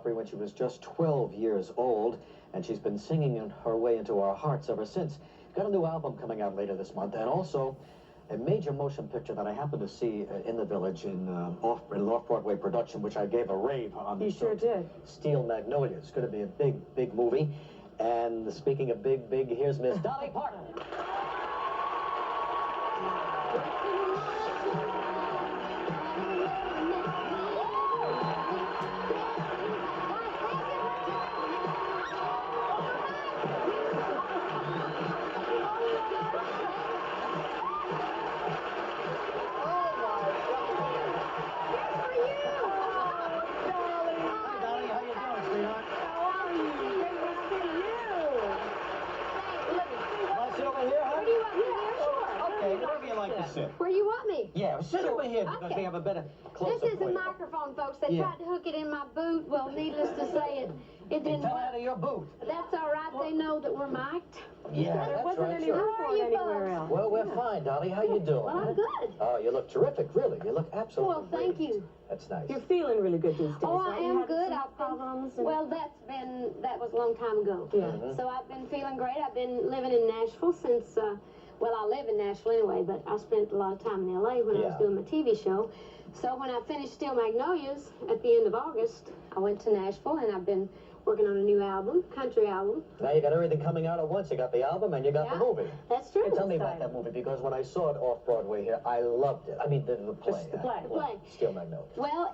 Opry when she was just 12 years old, and she's been singing her way into our hearts ever since. Got a new album coming out later this month, and also a major motion picture that I happened to see in the Village in an off-Broadway production, which I gave a rave on. You sure did. Steel Magnolias. It's going to be a big, big movie. And speaking of big, big, here's Miss Dolly Parton. Where you want me? Yeah, sit over here because we have a better close-up. This is a microphone, folks. They tried to hook it in my boot. Well, needless to say, it didn't fell work. out of your boot. That's all right. They know that we're mic'd. Yeah, there wasn't any room for it anywhere else. Well, we're fine, Dolly. How you doing? Well, I'm good. Oh, you look terrific, really. You look absolutely Well, thank you. That's nice. You're feeling really good these days. Oh, I right? am good. I've problems. Well, that was a long time ago. Yeah. So I've been feeling great. I've been living in Nashville since, well, I live in Nashville anyway, but I spent a lot of time in L.A. when I was doing my TV show. So when I finished Steel Magnolias at the end of August, I went to Nashville, and I've been working on a new album, country album. Now you got everything coming out at once. You got the album and you got the movie. That's true. And tell me about that movie, because when I saw it off-Broadway here, I loved it. I mean, the play. The play. Steel Magnolias. Well,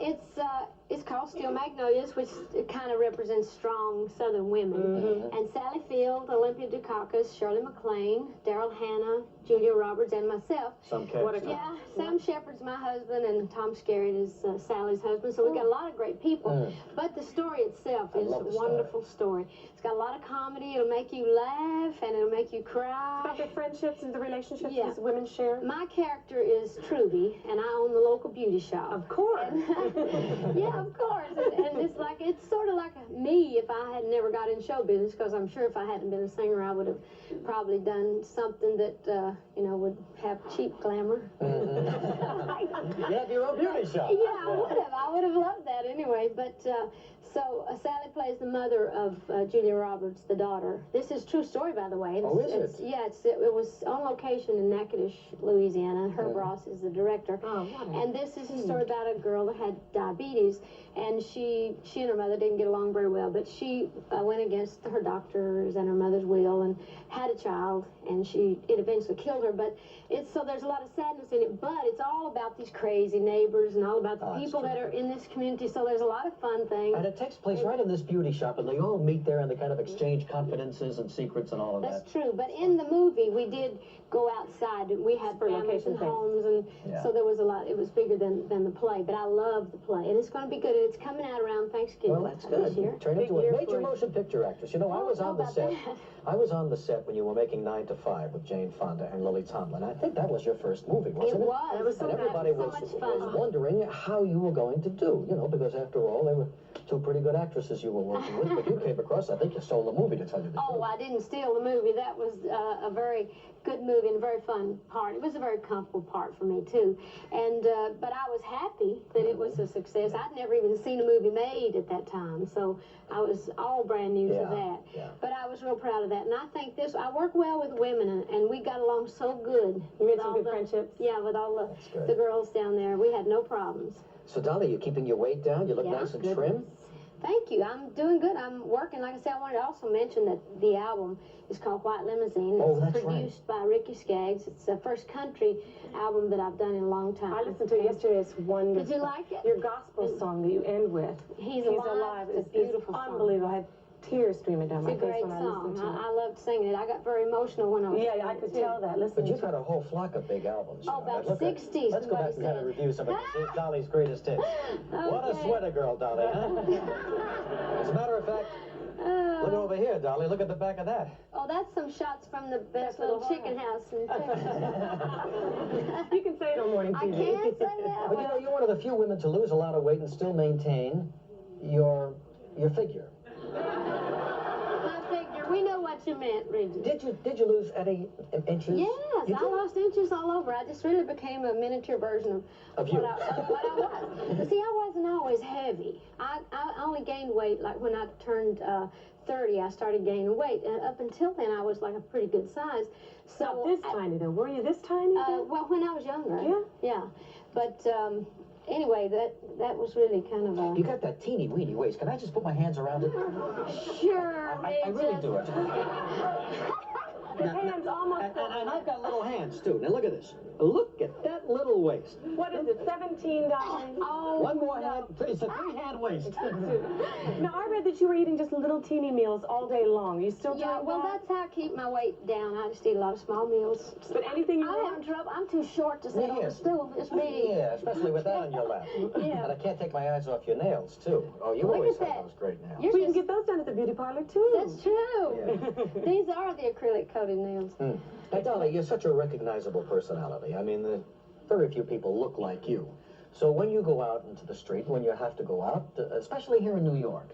it's called Steel Magnolias, which kind of represents strong Southern women. And Sally Field, Olympia Dukakis, Shirley MacLaine, Daryl Hannah, Julia Roberts, and myself. Yeah, Sam Shepard's my husband, and Tom Skerritt is Sally's husband. So we've got a lot of great people. But the story itself is a wonderful story. It's got a lot of comedy. It'll make you laugh, and it'll make you cry. It's about the friendships and the relationships these women share. My character is Trudy, and I own the local beauty shop. Of course. Yeah, of course. And it's sort of like me if I had never got in show business, because I'm sure if I hadn't been a singer, I would have probably done something that, would have cheap glamour. You have your own beauty shop. Yeah, I would have loved that anyway. But so Sally plays the mother of Julia Roberts, the daughter. This is a true story, by the way. Oh, is it? Yeah, it was on location in Natchitoches, Louisiana. Herb Ross is the director. Oh, and this is a story about a girl that had diabetes, and she and her mother didn't get along very well, but she went against her doctors and her mother's will and had a child, and it eventually killed her. But so there's a lot of sadness in it, but it's all about these crazy neighbors and all about the people that are in this community. So there's a lot of fun things. And it takes place right in this beauty shop, and they all meet there and they kind of exchange confidences and secrets and all of that. That's true. But in the movie, we did go outside. We had families and homes, and so there was a lot. It was bigger than the play. But I love the play, and it's going to be good. And it's coming out around Thanksgiving. Well, that's good. Turn into a major motion picture actress. You know, I was on the set. I was on the set when you were making 9 to 5 with Jane Fonda and Lily Tomlin. I think that was your first movie, wasn't it? It was. It was so and everybody so much fun. was wondering how you were going to do, because after all, they were two pretty good actresses you were working with, but you came across, I think you stole the movie, to tell you the truth. Oh, I didn't steal the movie. That was a very good movie and a very fun part. It was a very comfortable part for me, too. And but I was happy that it was a success. I'd never even seen a movie made at that time, so I was all brand new to that. Yeah. But I was real proud of that. And I think I work well with women, and we got along so good. You made some good friendships? Yeah, with all the girls down there. We had no problems. So, Dolly, you're keeping your weight down? You look nice and trim? Thank you. I'm doing good. I'm working. Like I said, I wanted to also mention that the album is called White Limousine. It's produced by Ricky Skaggs. It's the first country album that I've done in a long time. I listened to it yesterday. It's wonderful. Did you like it? Your gospel song that you end with. He's Alive. It's a beautiful song. Unbelievable. I had tears streaming down my face when I listened to it. It's a great song. I loved singing it. I got very emotional when I was I could tell that. But you've got a whole flock of big albums. Oh, about 60. Let's go back and kind of review some of Dolly's greatest hits. What a sweater girl, Dolly, huh? As a matter of fact, look over here, Dolly. Look at the back of that. Oh, that's some shots from the best little chicken house in Texas. You can say it on morning TV. I can't say that. But you're one of the few women to lose a lot of weight and still maintain your figure. My figure. We know what you meant, Regis. Did you lose any inches? Yes, I lost inches all over. I just really became a miniature version of you. What I was. But see, I wasn't always heavy. I only gained weight like when I turned 30. I started gaining weight, and up until then, I was like a pretty good size. So Not this tiny though. Were you this tiny? Then? well, when I was younger. Yeah. Yeah, but anyway, that was really kind of a. You got that teeny weeny waist. Can I just put my hands around it? Sure. I really do it. The hands almost. And I've got little hands too. Now look at this. Look at that little waist. What is it? $17? Oh, One more hand. It's a 3-hand waist. Now I read that you were eating just little teeny meals all day long. Are you still doing Yeah, well, that? that's how I keep my weight down. I just eat a lot of small meals. But anything you I'm want? having trouble. I'm too short to sit on the Yes. stool. It's me. Yeah, especially with that on your lap. Yeah. And I can't take my eyes off your nails too. Oh, you Look always at have that. those great nails. You're We can just- get those done at the beauty parlor too. That's true. Yeah. These are the acrylic coated nails. Hey, Dolly, you're such a recognizable personality. I mean, very few people look like you. So when you go out into the street, when you have to go out, especially here in New York,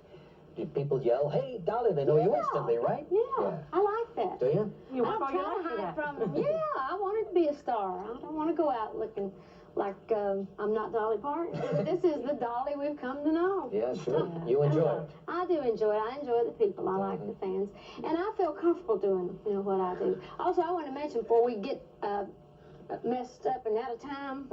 do people yell, "Hey, Dolly," they know you instantly, right? Yeah, I like that. Do you? You I work don't all your try life to for hide that. from them. Yeah, I wanted to be a star. I don't want to go out looking like I'm not Dolly Parton. This is the Dolly we've come to know. Yeah, sure. You enjoy it. I do enjoy it. I enjoy the people. I like the fans. And I feel comfortable doing, what I do. Also, I want to mention before we get messed up and out of time,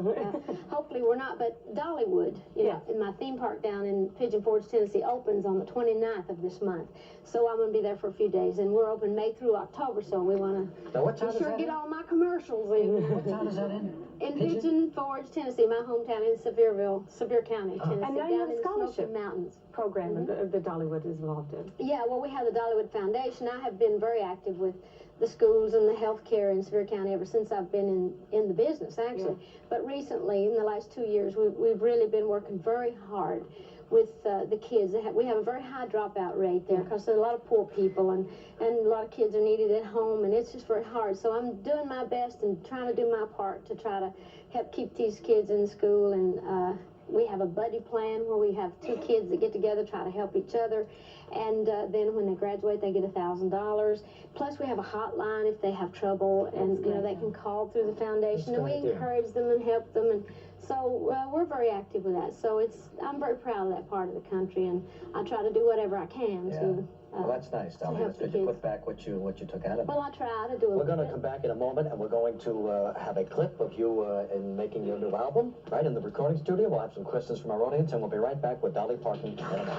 hopefully we're not, but Dollywood, in my theme park down in Pigeon Forge, Tennessee, opens on the 29th of this month. So I'm going to be there for a few days, and we're open May through October, so we want Now, what to town be is sure to that get in? all my commercials in. What town is that in? In Pigeon Forge, Tennessee, my hometown in Sevierville, Sevier County, Tennessee, And now you down have a in the scholarship Smoky Mountains. Program that Dollywood is involved in. Yeah, well, we have the Dollywood Foundation. I have been very active with the schools and the health care in Sevier County ever since I've been in the business, actually. But recently, in the last 2 years, we've really been working very hard with the kids. We have a very high dropout rate there because there's a lot of poor people and a lot of kids are needed at home, and it's just very hard. So I'm doing my best and trying to do my part to try to help keep these kids in school. And we have a buddy plan where we have 2 kids that get together, try to help each other. And then when they graduate, they get $1,000. Plus, we have a hotline if they have trouble, and they can call through the foundation, and we encourage them and help them. And so we're very active with that. So I'm very proud of that part of the country, and I try to do whatever I can to. Well, that's nice, Dolly. help That's good. the You kids. put back what you took out of it. Well, I try to do a We're little going to bit. come back in a moment, and we're going to have a clip of you in making your new album, right, in the recording studio. We'll have some questions from our audience, and we'll be right back with Dolly Parton in a moment.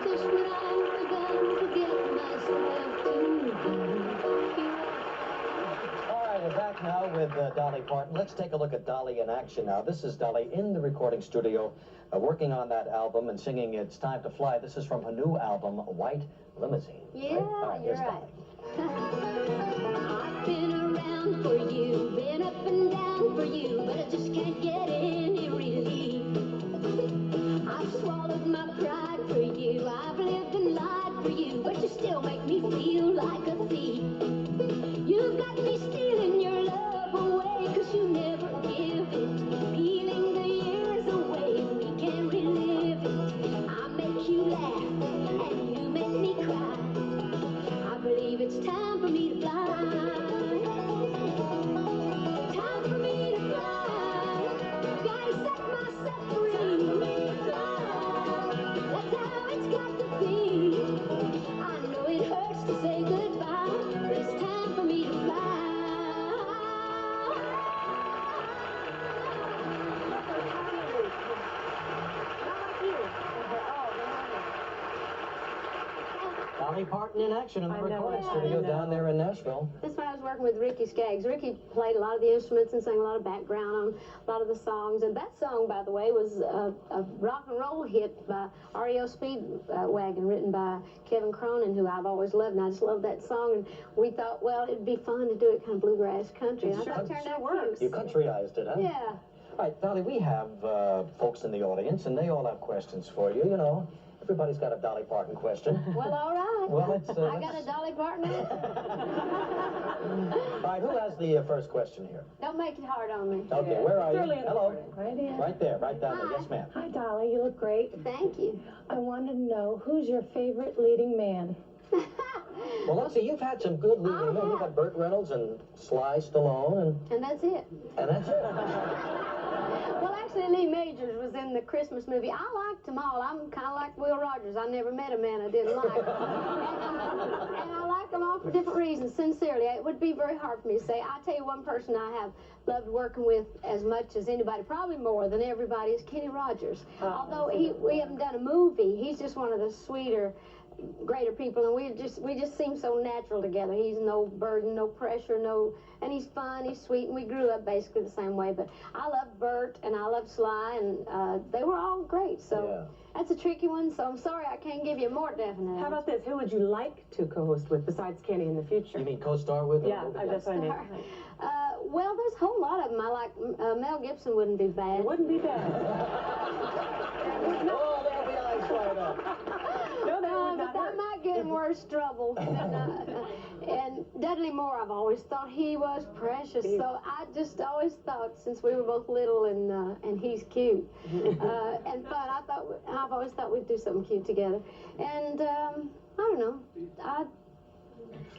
Just when I begun to get myself together. All right, we're back now with Dolly Parton. Let's take a look at Dolly in action now. This is Dolly in the recording studio, working on that album and singing "It's Time to Fly." This is from her new album, White Limousine. Yeah, right? All right, you're here's right. Dolly. I've been around for you, been up and down for you, but I just can't get any relief. I've swallowed my pride for you, I've lived and lied for you, but you still make me feel like a thief. You've got me stealing your love away, 'cause you never give it, peeling the years away, we can't relive it. I make you laugh, and you make me cry. I believe it's time for me to fly. Time for me to fly. Gotta set myself free. That's how it's got to be. I know it hurts to say goodbye, but it's time for me to fly. Dolly Parton in action in the I know recording it. studio I know. down there in Nashville. That's when I was working with Ricky Skaggs. Ricky played a lot of the instruments and sang a lot of background on a lot of the songs. And that song, by the way, was a rock and roll hit by REO Speedwagon, written by Kevin Cronin, who I've always loved. And I just love that song. And we thought, well, it'd be fun to do it kind of bluegrass country. And I thought it turned out cute. You countryized it, huh? Yeah. All right, Dolly, we have folks in the audience, and they all have questions for you. You know, everybody's got a Dolly Parton question. Well, all right. Well, it's, I got a Dolly Parton answer. All right, who has the first question here? Don't make it hard on me. Okay, where are you? Early in the Hello. morning. Right here. Right there, right down there. Hi. Yes, ma'am. Hi, Dolly. You look great. Thank you. I wanted to know who's your favorite leading man. Well, let's see. You've had some good leading men. You've got Burt Reynolds and Sly Stallone, And that's it. and that's it. Well, actually, Lee Majors was in the Christmas movie. I liked them all. I'm kind of like Will Rogers. I never met a man I didn't like. And I like them all for different reasons, sincerely. It would be very hard for me to say. I'll tell you one person I have loved working with as much as anybody, probably more than everybody, is Kenny Rogers. Although we haven't done a movie, he's just one of the sweeter, greater people, and we just seem so natural together. He's no burden, no pressure, and he's fun, he's sweet, and we grew up basically the same way. But I love Bert and I love Sly, and they were all great. So that's a tricky one. So I'm sorry I can't give you a more definite answer. How about this? Who would you like to co-host with besides Kenny in the future? You mean co-star with? Yeah, that's what I mean. Well, there's a whole lot of them. I like Mel Gibson wouldn't be bad. It wouldn't be bad. Oh, there'll be eyes fired up. No, but that might get in worse trouble. And Dudley Moore, I've always thought he was precious. So I just always thought, since we were both little and he's cute and fun, I've always thought we'd do something cute together. And I don't know.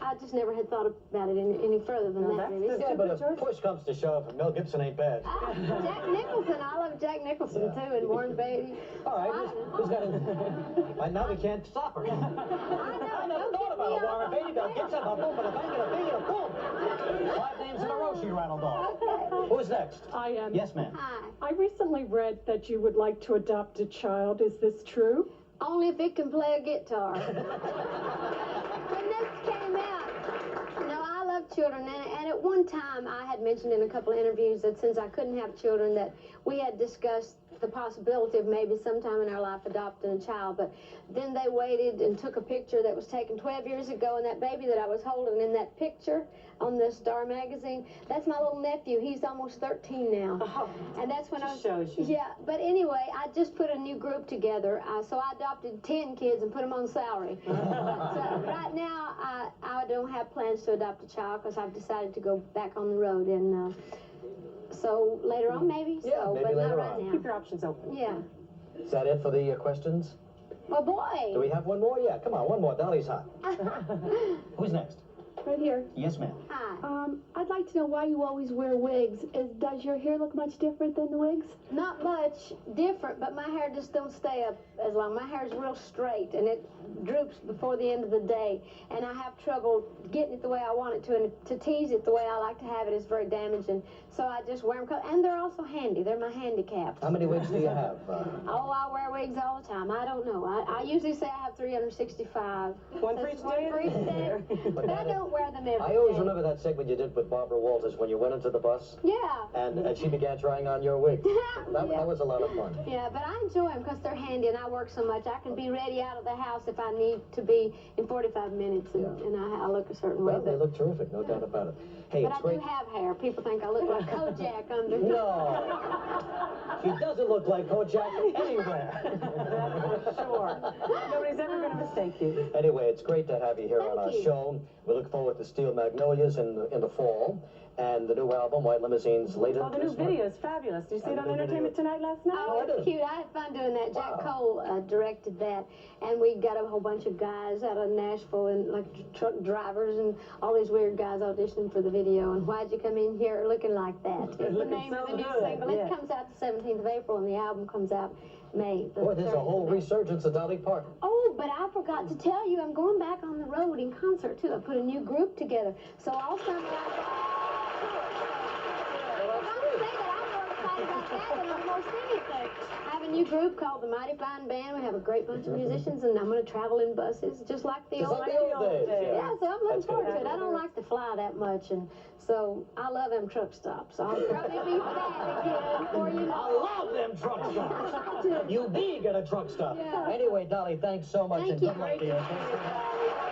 I just never had thought about it any further than that, really. Yeah, but if push comes to shove, Mel Gibson ain't bad. Jack Nicholson, I love Jack Nicholson too, and Warren Beatty. All right, who's got it? Right now we can't stop her. I never thought about it, Warren Beatty, Mel Gibson, a boom, and a bang, and a bing, and a boom. 5 names in a row she rattled off. Okay. Who's next? I am. Yes, ma'am. Hi. I recently read that you would like to adopt a child. Is this true? Only if it can play a guitar. When this came out, no, I love children, and at one time I had mentioned in a couple of interviews that since I couldn't have children, that we had discussed the possibility of maybe sometime in our life adopting a child. But then they waited and took a picture that was taken 12 years ago, and that baby that I was holding in that picture on the Star magazine, that's my little nephew. He's almost 13 now. Oh, and that's when I was... shows you. Yeah, but anyway, I just put a new group together. So I adopted 10 kids and put them on salary. But right now, I don't have plans to adopt a child because I've decided to go back on the road. And so later on, maybe. Yeah, so, maybe but later not right on. now. Keep your options open. Yeah. Is that it for the questions? Oh, boy. Do we have one more? Yeah, come on, one more. Dolly's hot. Who's next? Right here. Yes, ma'am. Hi. I'd like to know why you always wear wigs. Does your hair look much different than the wigs? Not much different, but my hair just don't stay up as long. My hair is real straight, and it droops before the end of the day, and I have trouble getting it the way I want it to, and to tease it the way I like to have it is very damaging. So I just wear them, and they're also handy. They're my handicaps. How many wigs do you have? Oh, I wear wigs all the time. I don't know. I usually say I have 365. One for each day? One for each day. But I don't wear them every day. I always remember that segment you did with Barbara Walters when you went into the bus. Yeah. And she began trying on your wig. That was a lot of fun. Yeah, but I enjoy them because they're handy, and I work so much. I can be ready out of the house if I need to be in 45 minutes, and I look a certain way. Well, they look terrific, no doubt about it. Hey, But it's I great. do have hair. People think I look like Kojak under. No. She doesn't look like Kojak anywhere. That's for sure. Nobody's ever going to mistake you. Anyway, it's great to have you here on our Thank you. show. We look forward to Steel Magnolias in the fall, and the new album, White Limousines, later Oh, the new this month. video is fabulous. Did you see it on Entertainment Tonight last night? Oh, it's cute. I had fun doing that. Jack Cole directed that, and we got a whole bunch of guys out of Nashville, and like truck drivers and all these weird guys auditioning for the video. And Why'd You Come In Here Looking Like That? It's the Looking name of so the new good, single. yeah. It comes out the 17th of April, and the album comes out May. Boy, there's a whole resurgence of Dolly Parton. Oh, but I forgot to tell you, I'm going back on the road in concert too. I put a new group together, so all summer I have a new group called the Mighty Fine Band. We have a great bunch of musicians, and I'm going to travel in buses, just like the old days. Yeah, so I'm looking That's forward good. to it. I don't like to fly that much, and so I love them truck stops. So I'll probably be fat again before you know. I love them truck stops. You be get a truck stop. Yeah. Anyway, Dolly, thanks so much, Thank and you. good luck to you. Thank you.